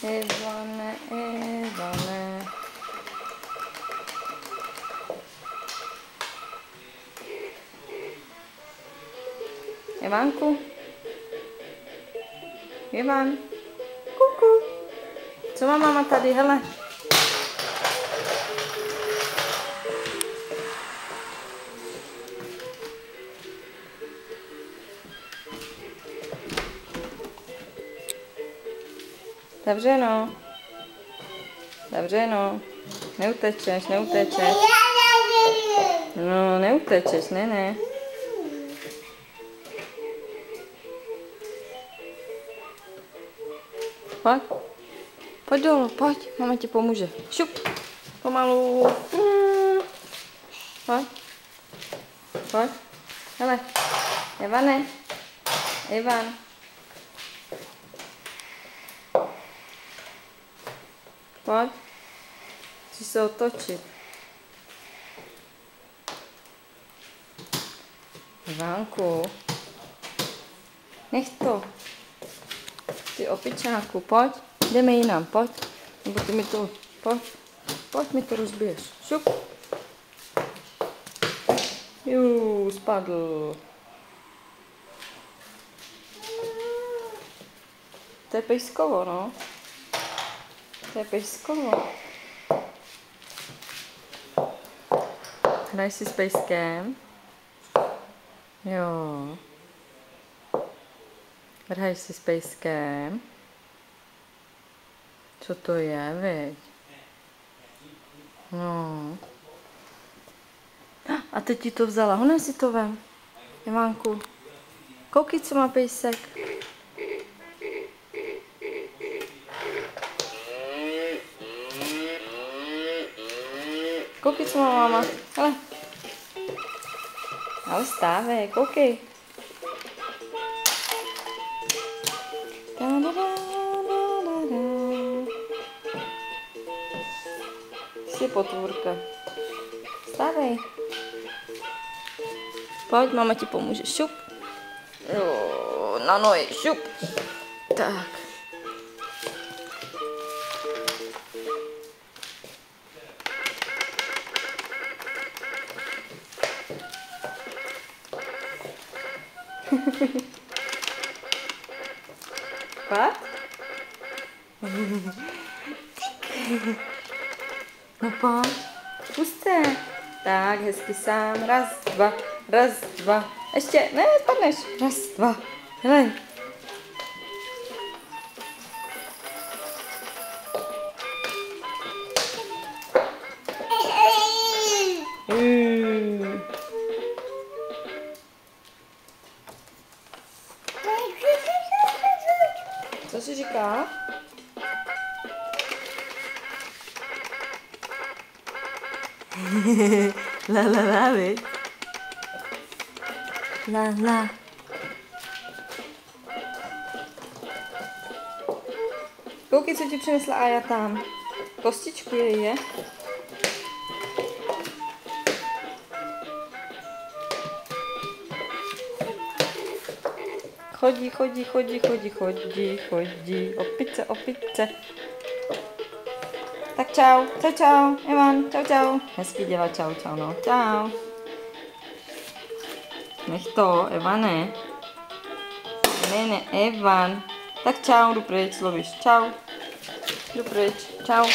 Ivane, Ivane. Ivanku? Ivan? Kuku. Co má máma tady, hele? Zavřeno. Zavřeno. Neutečeš, neutečeš. No, neutečeš, ne. Pojď. Pojď dolů, pojď. Mama ti pomůže. Šup. Pomalu. Pojď. Pojď. Hele. Ivane. Ivan. Pojď. Chci se otočit. Ivánku. Nech to. Ty opičáku, pojď. Jdeme jinam, pojď. Nebo ty mi to, pojď. Pojď mi to rozbiješ. Šup. Spadl. To je pejskovo, no. To je pejskovo. Hraj si s pejskem. Jo. Hraj si s pejskem. Co to je, veď? No. A teď ti to vzala. Honem si to vem. Ivánku. Koukej, co má pejsek. Koukej, co má máma. Hele. Ale stávej, koukej. Jsi potvůrka. Stávej. Pojď, mama ti pomůže. Šup. Jo, na nohy, šup. Tak. Pak? No pojď. Pust se. Tak, hezky sám. Raz, dva. Raz, dva. Ještě. Ne, spadneš. Raz, dva. Hele. Co jsi říká? La la la, viď? La la. Koukej, co ti přinesla Aja tam. Kostičku je. Chodí. Opice. Tak čau, Ivan, čau. Hezky dělá, čau, no, čau. Nech to, Ivane. Ne, Ivan. Tak čau, jdu pryč, slovíš, čau. Jdu pryč, čau.